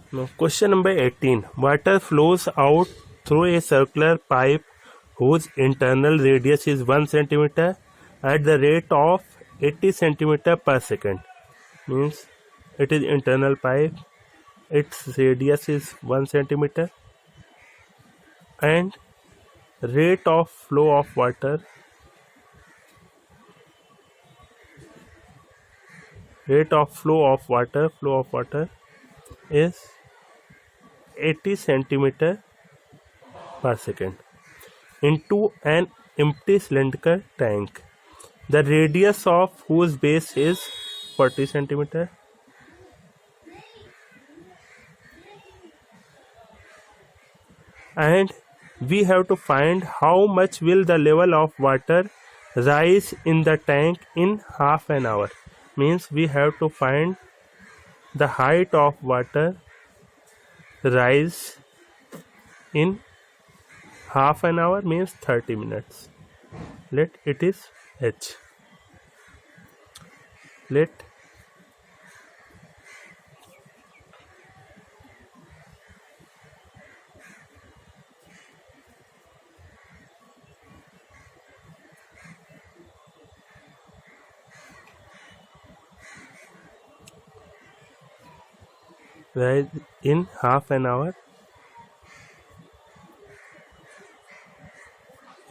Now, question number 18. Water flows out through a circular pipe whose internal radius is 1 centimeter at the rate of 80 centimeter per second. Means it is internal pipe, its radius is 1 centimeter, and rate of flow of water is 80 centimeter per second into an empty cylindrical tank, the radius of whose base is 40 centimeter. And we have to find how much will the level of water rise in the tank in half an hour. Means we have to find the height of water rise in half an hour, means 30 minutes. Let it is h. Let rise in half an hour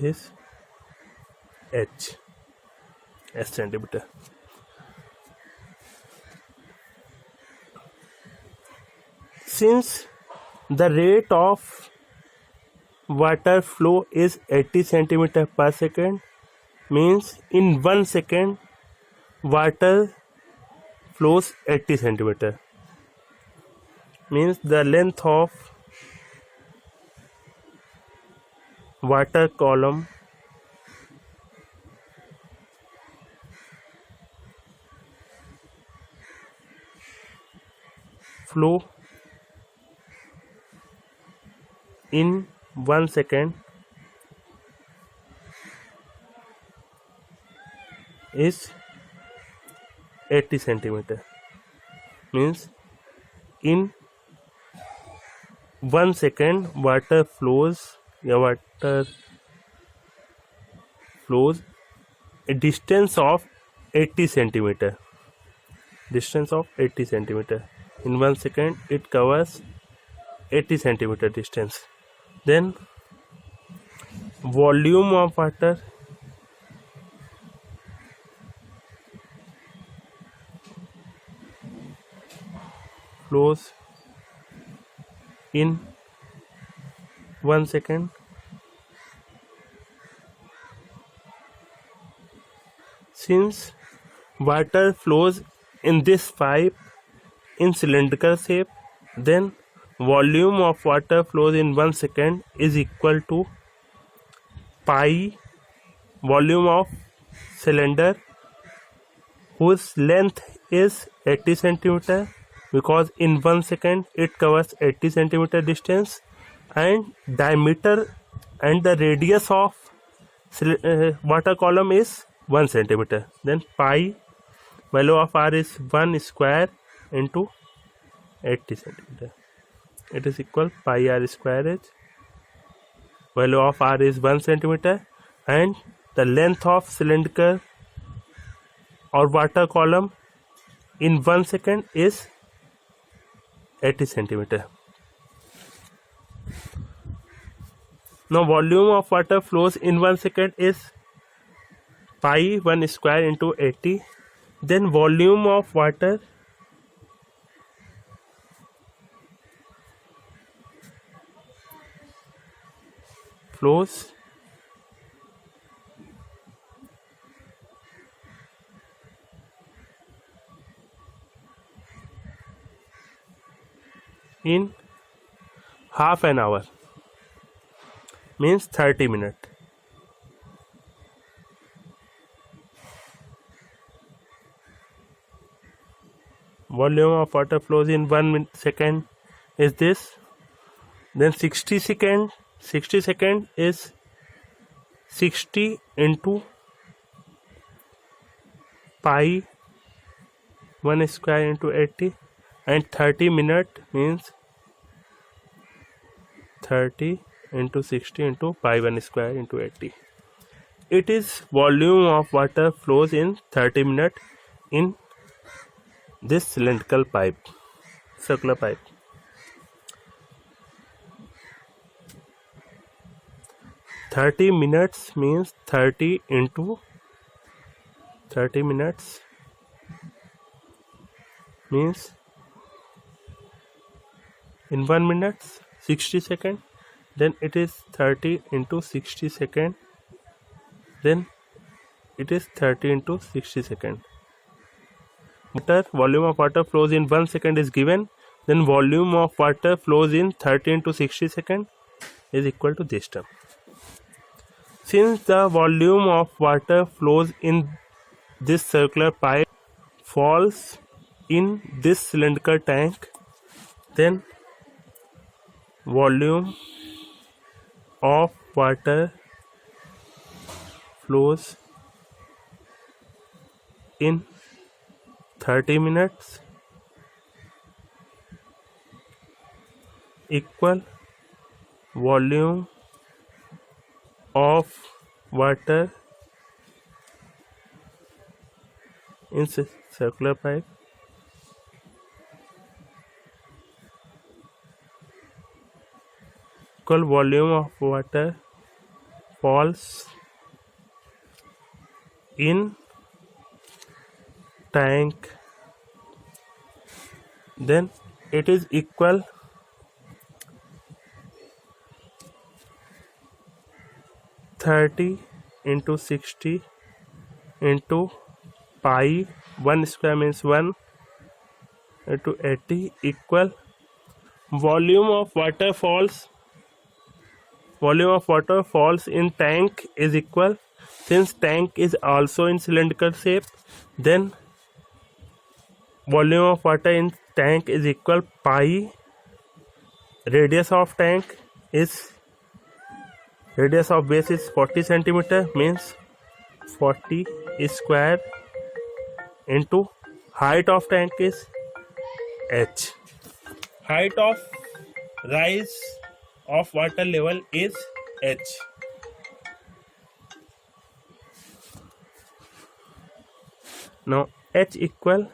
is h centimeter. Since the rate of water flow is 80 centimeter per second, means in 1 second water flows 80 centimeter, means the length of water column flow in 1 second is 80 centimeter, means in 1 second water flows a distance of 80 centimeter. In 1 second it covers 80 centimeter distance. Then volume of water flows in 1 second since water flows in this pipe in cylindrical shape, then volume of water flows in 1 second is equal to pi volume of cylinder whose length is 80 centimeter, because in 1 second it covers 80 centimeter distance, and diameter and the radius of water column is 1 centimeter. Then pi value of r is 1 square into 80 centimeter. It is equal pi r square h. Value of r is 1 centimeter and the length of cylindrical or water column in 1 second is 80 centimeter. Now volume of water flows in 1 second is pi 1 square into 80. Then volume of water flows in half an hour, means 30 minutes. Volume of water flows in 1 second is this. Then 60 second is 60 into pi 1 square into 80, and 30 minute means 30 into 60 into pi 1 square into 80. It is volume of water flows in 30 minutes in this cylindrical pipe, circular pipe. Thirty minutes means 30 into 30 minutes means in 1 minute 60 second, then it is 30 into 60 second, then it is 30 into 60 second. Volume of water flows in 1 second is given, then volume of water flows in 30 into 60 second is equal to this term. Since the volume of water flows in this circular pipe falls in this cylindrical tank, then volume of water flows in 30 minutes equal volume of water in circular pipe equal volume of water falls in tank, then it is equal (30 into 60 into pi 1 square means 1 into 80 equal volume of water falls in tank is equal, since tank is also in cylindrical shape, then volume of water in tank is equal pi radius of tank is radius of base is 40 centimeter means 40 square into height of tank is h. Height of rise of water level is h. Now h equal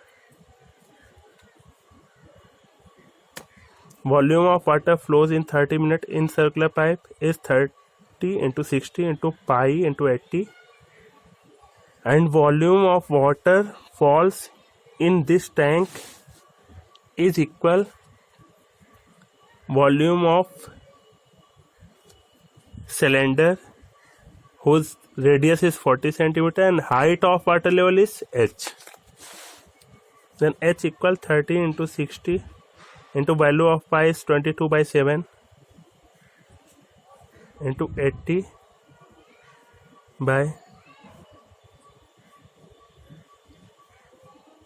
volume of water flows in 30 minutes in circular pipe is 30 into 60 into pi into 80, and volume of water falls in this tank is equal volume of cylinder whose radius is 40 centimeter and height of water level is h. Then h equal 30 into 60 into value of pi is 22 by 7 into 80 by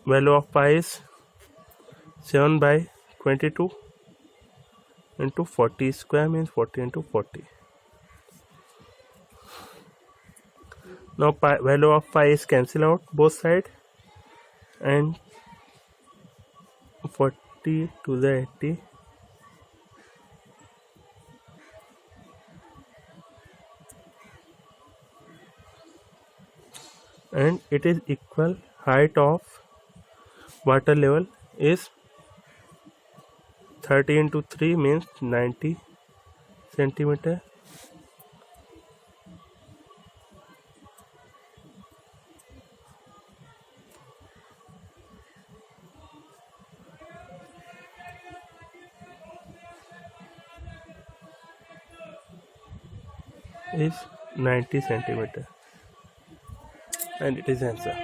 value of pi is 7 by 22 into 40 square means 40 into 40. Now value of pi is cancel out both sides, and 40 to the 80 and it is equal height of water level is 30 into 3 means 90 centimeter is 90 centimeter, and it is answer.